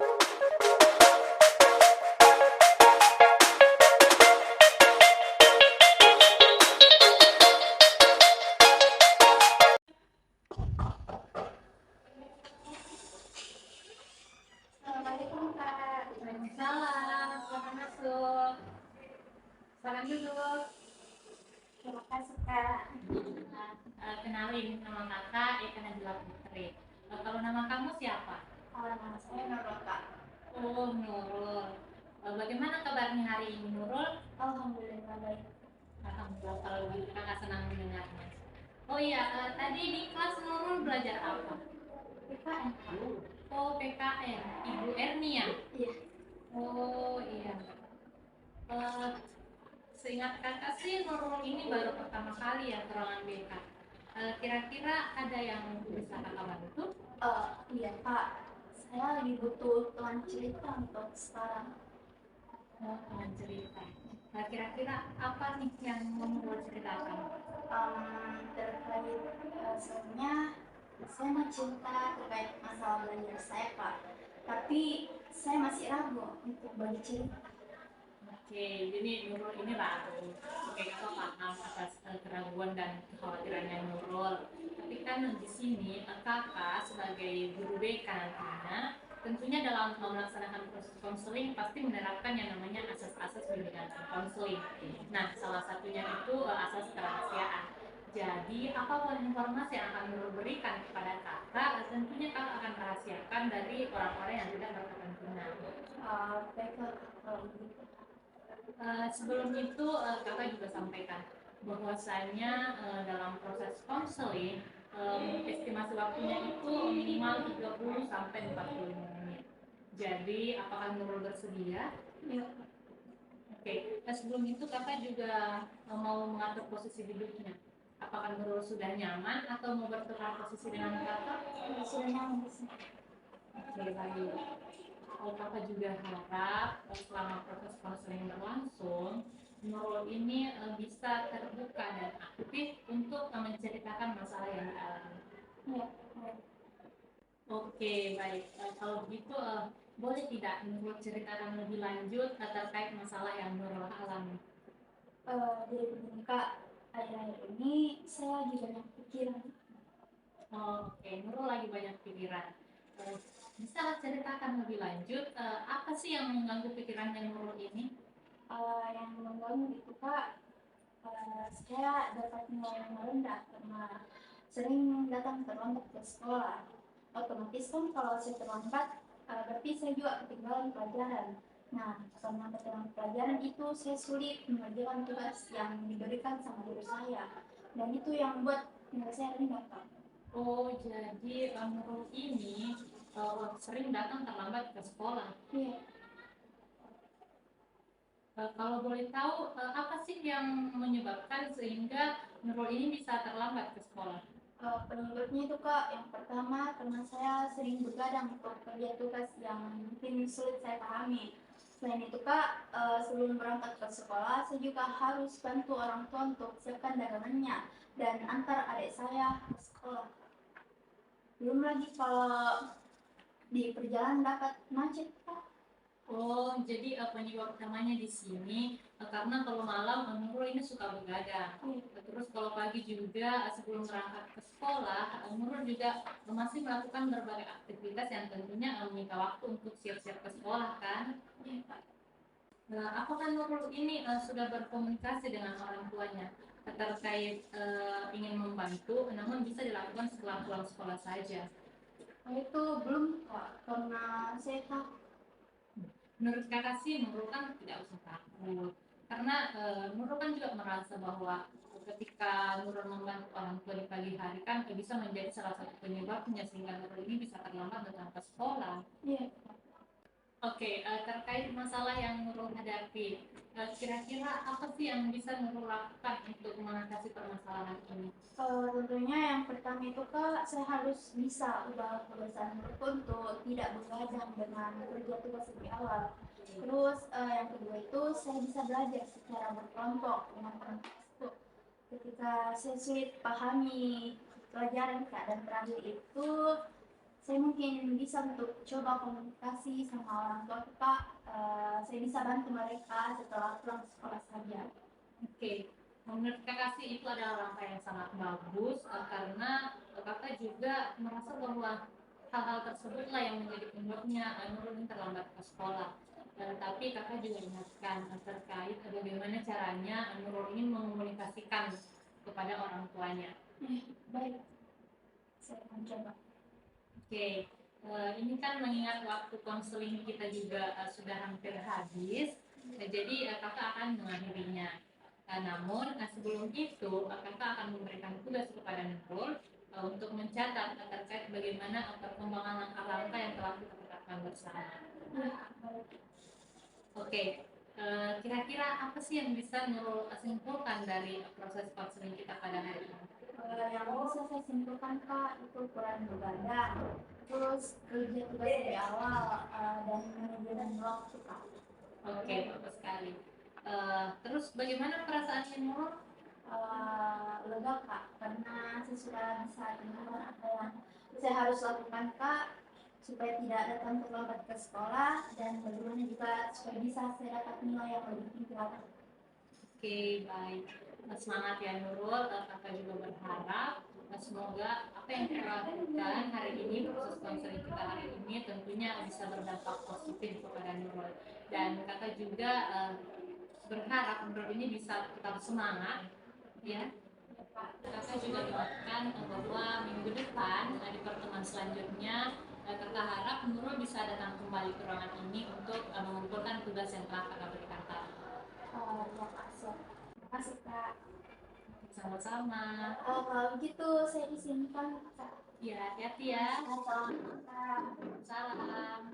Assalamualaikum Kak. Waalaikumsalam, silakan masuk. Silakan duduk. Terima kasih Kak. Kenalin, nama kakak Eka Najla Putri. Kalau nama kamu siapa? Nama saya Nurul Kak. Oh, Nurul. Bagaimana kabarnya hari ini, Nurul? Alhamdulillah baik. Alhamdulillah, kalau gitu kakak senang mendengarnya. Oh iya, tadi di kelas Nurul belajar apa? PKN Kak. Oh, PKN. Ibu Erni ya? Iya. Oh iya. Eh, Seingat kakak sih Nurul ini baru pertama kali ya ke ruangan BK. Kira-kira ada yang bisa kakak bantu? Iya Kak. Saya lagi butuh teman cerita untuk sekarang. Oh, teman cerita. Kira-kira apa nih yang mau Nurul ceritakan? Terkait soalnya saya mau cerita terkait masalah belajar saya Kak. Tapi saya masih ragu untuk bagi cerita. Oke, jadi Nurul ini ragu. Oke, kakak paham atas keraguan dan kekhawatirannya Nurul. Tapi kan di sini kakak sebagai guru BK nantinya tentunya dalam melaksanakan proses konseling pasti menerapkan yang namanya asas-asas bimbingan dan konseling. Nah, salah satunya itu asas kerahasiaan. Jadi, apapun informasi yang akan Nurul berikan kepada kakak, tentunya kakak akan rahasiakan dari orang-orang yang tidak berkepentingan. Baiklah kalau begitu. Sebelum itu kakak juga sampaikan bahwasanya dalam proses konseling estimasi waktunya itu minimal 30 sampai 45 menit. Jadi apakah Nurul bersedia? Iya. Oke. Sebelum itu kakak juga mau mengatur posisi duduknya. Apakah Nurul sudah nyaman atau mau bertukar posisi dengan kakak? Sudah nyaman di sini. Oke, baik. Kakak juga harap selama proses konseling berlangsung, Nurul ini bisa terbuka dan aktif untuk menceritakan masalah yang dialami. Iya. Oke, baik. Kalau begitu, boleh tidak Nurul ceritakan lebih lanjut terkait masalah yang Nurul alami? Jadi begini Kak, akhir-akhir ini saya lagi banyak pikiran. Oke, Nurul lagi banyak pikiran. Bisa ceritakan lebih lanjut, apa sih yang mengganggu pikirannya Nurul ini? Yang mengganggu itu Kak, saya dapat nilai yang rendah karena sering datang terlambat ke sekolah. Otomatis kan kalau saya terlambat, berarti saya juga ketinggalan pelajaran. Nah, karena ketinggalan pelajaran itu saya sulit mengerjakan tugas yang diberikan sama guru saya. Dan itu yang membuat nilai saya rendah Kak. Oh, jadi Nurul ini sering datang terlambat ke sekolah. Iya. Kalau boleh tahu, apa sih yang menyebabkan sehingga Nurul ini bisa terlambat ke sekolah? Penyebabnya itu Kak, yang pertama karena saya sering begadang untuk kerja tugas yang mungkin sulit saya pahami. Selain itu Kak, sebelum berangkat ke sekolah, saya juga harus bantu orang tua untuk siapkan dagangannya dan antar adik saya ke sekolah. Belum lagi kalau di perjalanan dapat macet Kak. Oh, jadi penyebab utamanya di sini karena kalau malam Nurul ini suka begadang. Terus kalau pagi juga sebelum berangkat ke sekolah, Nurul juga masih melakukan berbagai aktivitas yang tentunya menyita waktu untuk siap-siap ke sekolah kan. Apakah Nurul ini sudah berkomunikasi dengan orang tuanya terkait ingin membantu, namun bisa dilakukan setelah pulang sekolah saja? Itu belum Kak, karena saya takut. Menurut kakak sih Nurul kan tidak usah takut karena Nurul kan juga merasa bahwa ketika Nurul membantu orang tua di pagi hari kan bisa menjadi salah satu penyebabnya sehingga Nurul ini bisa terlambat datang ke sekolah. Iya. Oke, terkait masalah yang Nurul hadapi, kira-kira apa sih yang bisa Nurul lakukan untuk mengatasi permasalahan ini? Tentunya yang pertama itu Kak, saya harus bisa ubah kebiasaan Nurul untuk tidak begadang dengan kerja tugas lebih awal. Terus yang kedua itu saya bisa belajar secara berkelompok dengan teman tersebut. Ketika saya sulit pahami pelajaran Kak dan terakhir itu Saya mungkin bisa untuk coba komunikasi sama orang tua Kak. Saya bisa bantu mereka setelah pulang sekolah saja. Oke, menurut kakak sih itu adalah langkah yang sangat bagus karena kakak juga merasa bahwa hal-hal tersebutlah yang menjadi penyebabnya Nurul ini terlambat ke sekolah. Tapi kakak juga ingatkan terkait bagaimana caranya Nurul ini mengomunikasikan kepada orang tuanya. Baik, saya akan coba. Oke, ini kan mengingat waktu konseling kita juga sudah hampir habis, jadi kakak akan mengakhirinya. Namun sebelum itu kakak akan memberikan tugas kepada Nurul untuk mencatat terkait bagaimana perkembangan langkah-langkah yang telah kita tetapkan bersama. Oke, kira-kira apa sih yang bisa Nurul simpulkan dari proses konseling kita pada hari ini? Yang bisa saya simpulkan Kak itu kurang berbeda, terus kerja tugas dari awal dan manajemen waktu Kak. Oke, bagus sekali. Terus bagaimana perasaannya Nurul? Lega Kak, karena saya sudah bisa temukan apa yang saya harus lakukan Kak, supaya tidak datang terlambat ke sekolah, dan bagaimana juga supaya bisa saya dapat nilai yang lebih tinggi lagi. Oke, baik. Semangat ya Nurul. Kakak juga berharap semoga apa yang kita lakukan hari ini, proses konseling kita hari ini tentunya bisa berdampak positif kepada Nurul. Dan kakak juga berharap Nurul ini bisa tetap semangat, ya. Kakak juga doakan bahwa minggu depan di pertemuan selanjutnya kakak harap Nurul bisa datang kembali ke ruangan ini untuk mengumpulkan tugas yang telah kakak berikan tadi. Terima kasih Kak. Sama-sama. Kalau gitu saya izinkan Kak. Ya, hati-hati ya. Assalamualaikum Kak. Salam.